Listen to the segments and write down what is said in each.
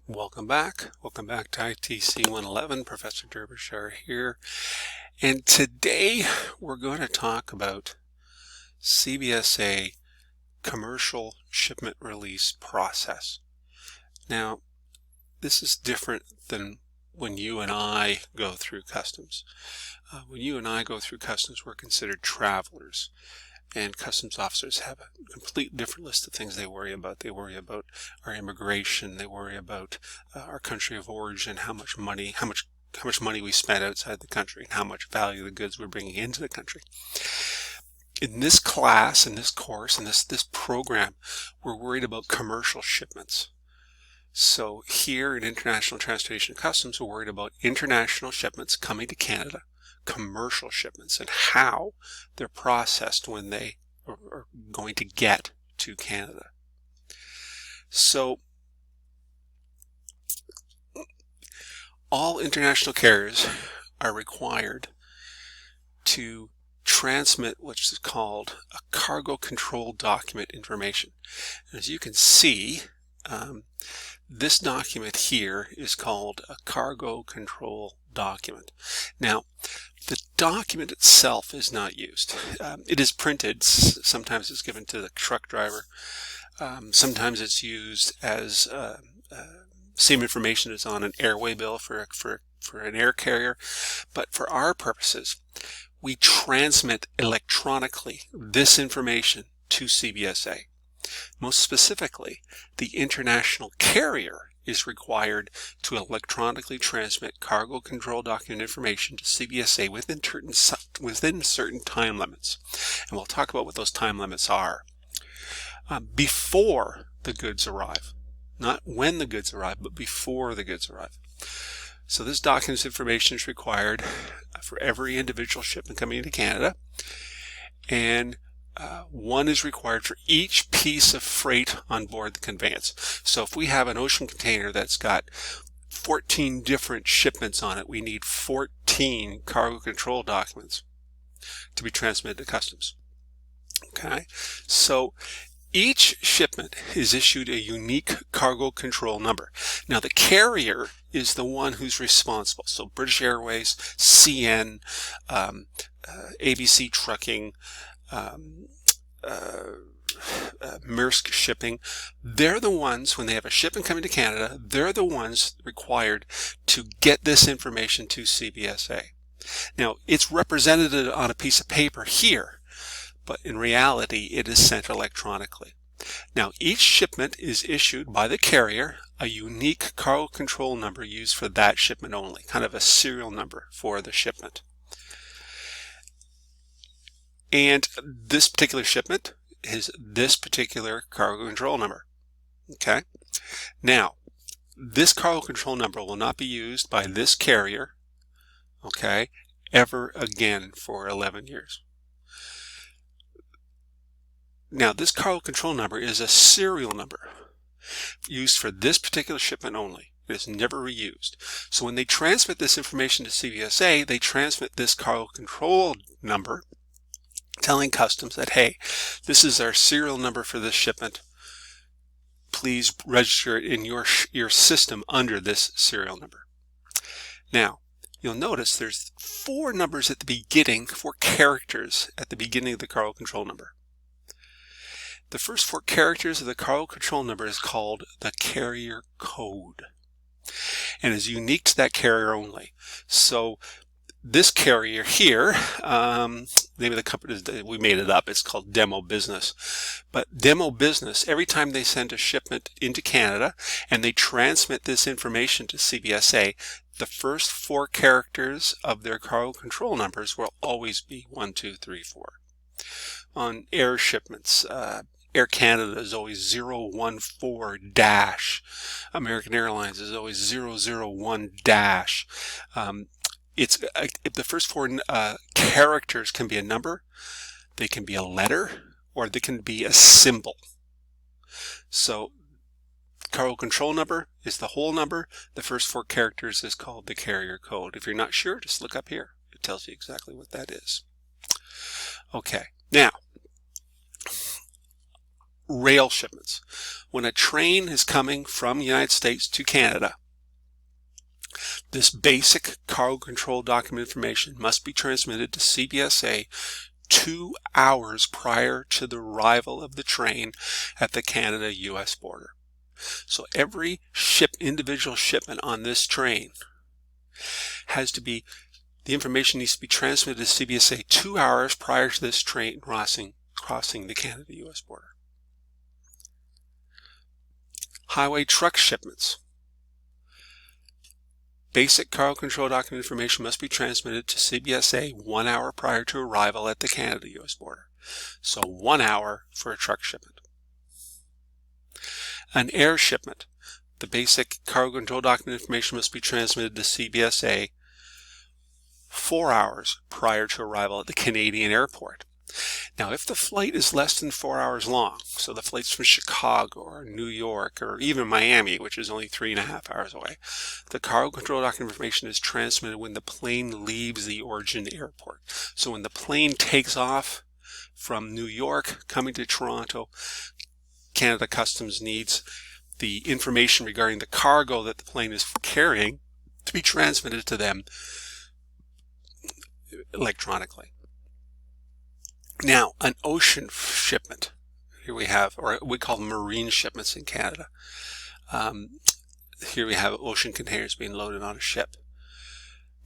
Welcome back. Welcome back to ITC111. Professor Derbyshire here. And today we're going to talk about CBSA commercial shipment release process. Now, this is different than when you and I go through customs. When you and I go through customs, we're considered travelers. And customs officers have a complete different list of things they worry about. They worry about our immigration. They worry about our country of origin, how much money we spent outside the country, and how much value the goods we're bringing into the country. In this class, in this course, in this program, we're worried about commercial shipments. So here in International Transportation and Customs, we're worried about international shipments coming to Canada, commercial shipments, and how they're processed when they are going to get to Canada. So all international carriers are required to transmit what's called a cargo control document information. As you can see, this document here is called a cargo control document. Now, the document itself is not used. It is printed. Sometimes it's given to the truck driver. Sometimes it's used as same information is on an airway bill for an air carrier. But for our purposes, we transmit electronically this information to CBSA. Most specifically, the international carrier is required to electronically transmit cargo control document information to CBSA within certain time limits. And we'll talk about what those time limits are. Before the goods arrive. Not when the goods arrive, but before the goods arrive. So this document information is required for every individual shipment coming into Canada. And one is required for each piece of freight on board the conveyance. So if we have an ocean container that's got 14 different shipments on it, we need 14 cargo control documents to be transmitted to customs. Okay, so each shipment is issued a unique cargo control number. Now the carrier is the one who's responsible. So British Airways, CN, ABC Trucking, Maersk Shipping, they're the ones, when they have a shipment coming to Canada, they're the ones required to get this information to CBSA. Now, it's represented on a piece of paper here, but in reality, it is sent electronically. Now, each shipment is issued by the carrier a unique cargo control number used for that shipment only, kind of a serial number for the shipment. And this particular shipment is this particular cargo control number. Okay. Now, this cargo control number will not be used by this carrier, okay, ever again for 11 years. Now, this cargo control number is a serial number used for this particular shipment only. It is never reused. So when they transmit this information to CBSA, they transmit this cargo control number telling customs that, hey, this is our serial number for this shipment. Please register it in your system under this serial number. Now, you'll notice there's 4 numbers at the beginning, 4 characters at the beginning of the cargo control number. The first 4 characters of the cargo control number is called the carrier code and is unique to that carrier only. So this carrier here, name of the company is, we made it up, it's called Demo Business. But Demo Business, every time they send a shipment into Canada and they transmit this information to CBSA, the first 4 characters of their cargo control numbers will always be 1, 2, 3, 4. On air shipments, Air Canada is always 014 dash. American Airlines is always 001 dash. The first 4 characters can be a number, they can be a letter, or they can be a symbol. So cargo control number is the whole number. The first 4 characters is called the carrier code. If you're not sure, just look up here. It tells you exactly what that is. Okay, now rail shipments. When a train is coming from the United States to Canada, this basic cargo control document information must be transmitted to CBSA 2 hours prior to the arrival of the train at the Canada-US border. So every individual shipment on this train the information needs to be transmitted to CBSA 2 hours prior to this train crossing the Canada-US border. Highway truck shipments. Basic cargo control document information must be transmitted to CBSA 1 hour prior to arrival at the Canada-US border. So 1 hour for a truck shipment. An air shipment. The basic cargo control document information must be transmitted to CBSA 4 hours prior to arrival at the Canadian airport. Now, if the flight is less than 4 hours long, so the flight's from Chicago or New York or even Miami, which is only 3.5 hours away, the cargo control document information is transmitted when the plane leaves the origin airport. So when the plane takes off from New York coming to Toronto, Canada Customs needs the information regarding the cargo that the plane is carrying to be transmitted to them electronically. Now, an ocean shipment. Here we have, or we call marine shipments in Canada. Here we have ocean containers being loaded on a ship.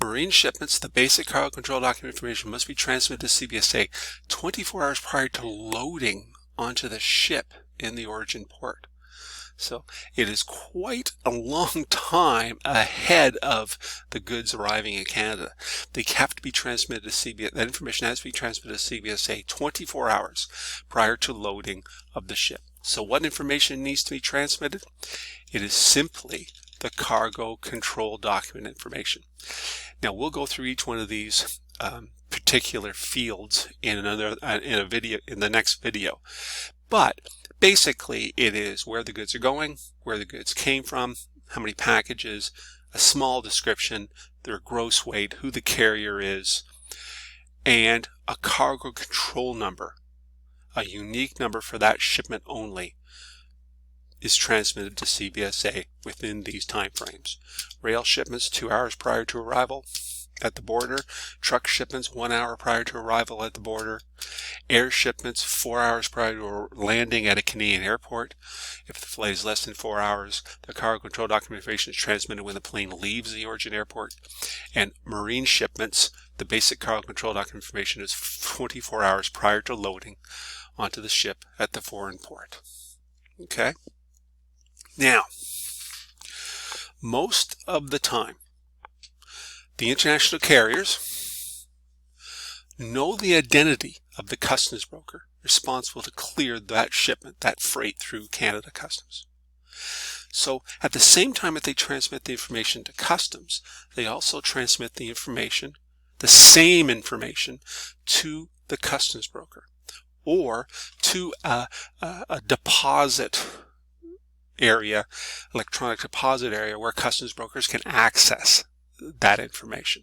Marine shipments, the basic cargo control document information must be transmitted to CBSA 24 hours prior to loading onto the ship in the origin port. So it is quite a long time ahead of the goods arriving in Canada. They have to be transmitted to CBSA. That information has to be transmitted to CBSA 24 hours prior to loading of the ship. So what information needs to be transmitted? It is simply the cargo control document information. Now we'll go through each one of these particular fields in the next video. But basically, it is where the goods are going, where the goods came from, how many packages, a small description, their gross weight, who the carrier is, and a cargo control number, a unique number for that shipment only, is transmitted to CBSA within these time frames. Rail shipments 2 hours prior to arrival at the border, truck shipments 1 hour prior to arrival at the border, air shipments 4 hours prior to landing at a Canadian airport. If the flight is less than 4 hours, the cargo control document information is transmitted when the plane leaves the origin airport. And marine shipments, the basic cargo control document information is 24 hours prior to loading onto the ship at the foreign port. Okay? Now, most of the time, the international carriers know the identity of the customs broker responsible to clear that shipment, that freight through Canada Customs. So at the same time that they transmit the information to customs, they also transmit the information, the same information, to the customs broker or to a deposit area, electronic deposit area, where customs brokers can access that information.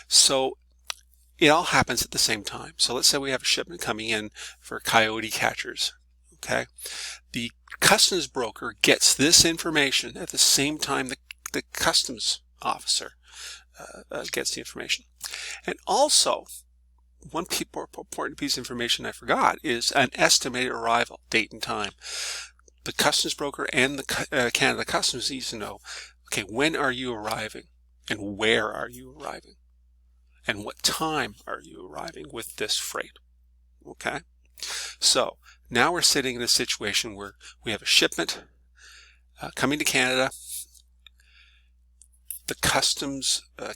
So it all happens at the same time. So let's say we have a shipment coming in for coyote catchers. Okay, the customs broker gets this information at the same time the customs officer gets the information. And also, one important piece of information I forgot is an estimated arrival date and time. The customs broker and the Canada Customs needs to know, okay, when are you arriving and where are you arriving and what time are you arriving with this freight. Okay, so now we're sitting in a situation where we have a shipment coming to Canada. The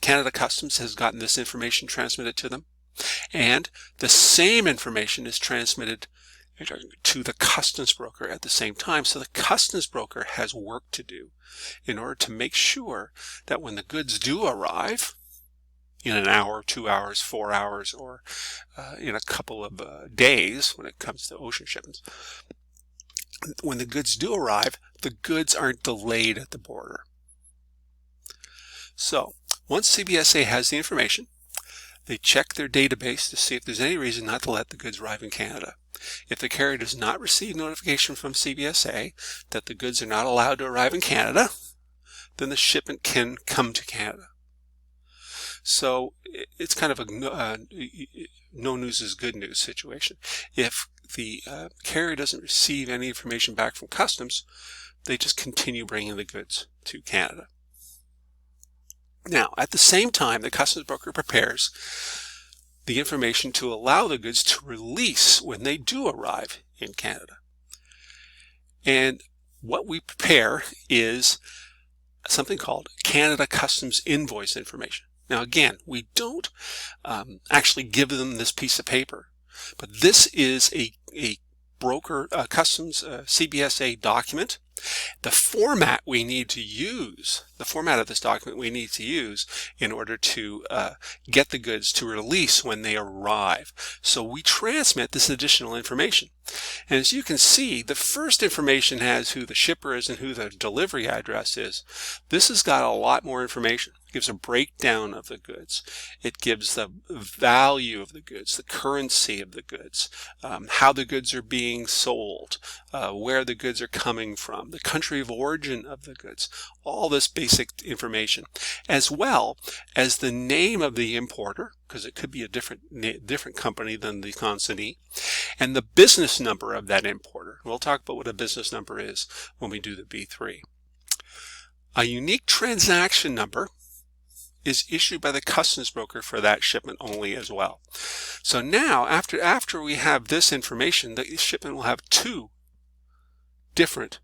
Canada Customs has gotten this information transmitted to them, and the same information is transmitted to the customs broker at the same time. So the customs broker has work to do in order to make sure that when the goods do arrive in an hour, 2 hours, 4 hours, or in a couple of days when it comes to ocean shipments, when the goods do arrive, the goods aren't delayed at the border. So once CBSA has the information, they check their database to see if there's any reason not to let the goods arrive in Canada. If the carrier does not receive notification from CBSA that the goods are not allowed to arrive in Canada, then the shipment can come to Canada. So it's kind of a no news is good news situation. If the carrier doesn't receive any information back from customs, they just continue bringing the goods to Canada. Now, at the same time, the customs broker prepares the information to allow the goods to release when they do arrive in Canada. And what we prepare is something called Canada Customs Invoice information. Now again, we don't actually give them this piece of paper, but this is a broker customs CBSA document. The format we need to use, the format of this document we need to use in order to get the goods to release when they arrive. So we transmit this additional information. And as you can see, the first information has who the shipper is and who the delivery address is. This has got a lot more information. It gives a breakdown of the goods. It gives the value of the goods, the currency of the goods, how the goods are being sold, where the goods are coming from, the country of origin of the goods, all this basic information, as well as the name of the importer, because it could be a different company than the consignee, and the business number of that importer. We'll talk about what a business number is when we do the B3. A unique transaction number is issued by the customs broker for that shipment only as well. So now, after we have this information, the shipment will have two different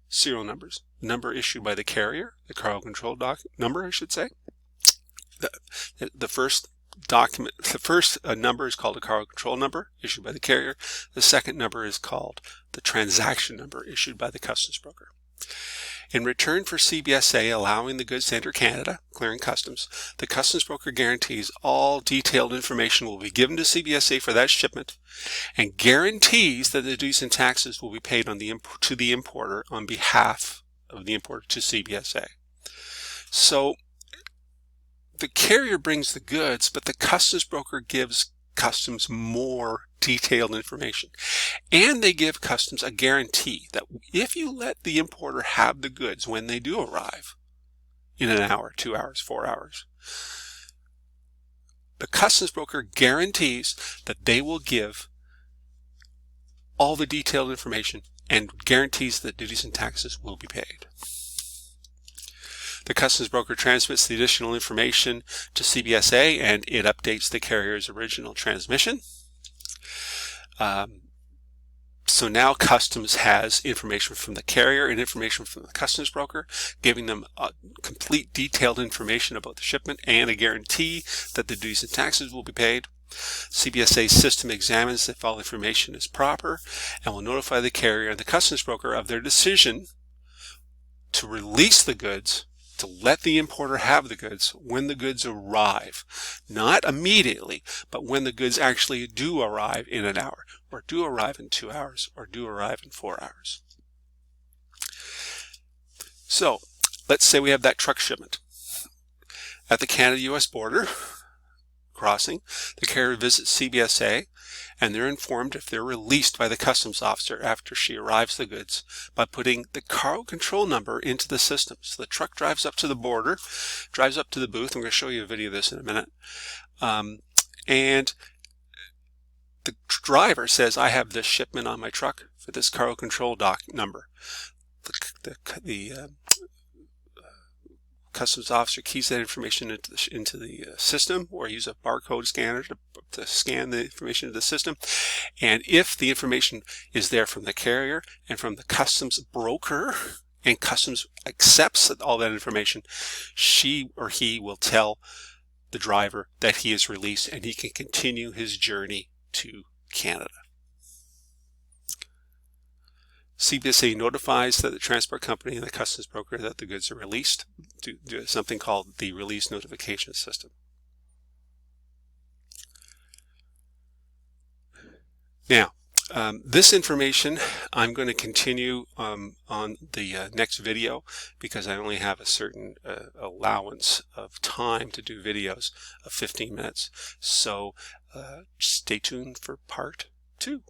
serial numbers. The number issued by the carrier, the cargo control number, I should say. The first document, the first number is called a cargo control number issued by the carrier. The second number is called the transaction number issued by the customs broker. In return for CBSA allowing the goods to enter Canada, clearing customs, the customs broker guarantees all detailed information will be given to CBSA for that shipment and guarantees that the duties and taxes will be paid on to the importer on behalf of the importer to CBSA. So the carrier brings the goods, but the customs broker gives customs more detailed information. And they give customs a guarantee that if you let the importer have the goods when they do arrive, in an hour, 2 hours, 4 hours, the customs broker guarantees that they will give all the detailed information and guarantees that duties and taxes will be paid. The customs broker transmits the additional information to CBSA and it updates the carrier's original transmission. So now customs has information from the carrier and information from the customs broker, giving them complete detailed information about the shipment and a guarantee that the duties and taxes will be paid. CBSA's system examines if all information is proper and will notify the carrier and the customs broker of their decision to release the goods, to let the importer have the goods when the goods arrive. Not immediately, but when the goods actually do arrive in an hour, or do arrive in 2 hours, or do arrive in 4 hours. So, let's say we have that truck shipment. At the Canada-US border crossing, the carrier visits CBSA, and they're informed if they're released by the customs officer after she arrives the goods by putting the cargo control number into the system. So the truck drives up to the border, drives up to the booth. I'm going to show you a video of this in a minute. And the driver says, I have this shipment on my truck for this cargo control number. The customs officer keys that information into the system, or use a barcode scanner to scan the information into the system. And if the information is there from the carrier and from the customs broker, and customs accepts all that information, she or he will tell the driver that he is released and he can continue his journey to Canada. CBSA notifies that the transport company and the customs broker that the goods are released do something called the release notification system. Now, this information I'm going to continue on the next video because I only have a certain allowance of time to do videos of 15 minutes. So stay tuned for part 2.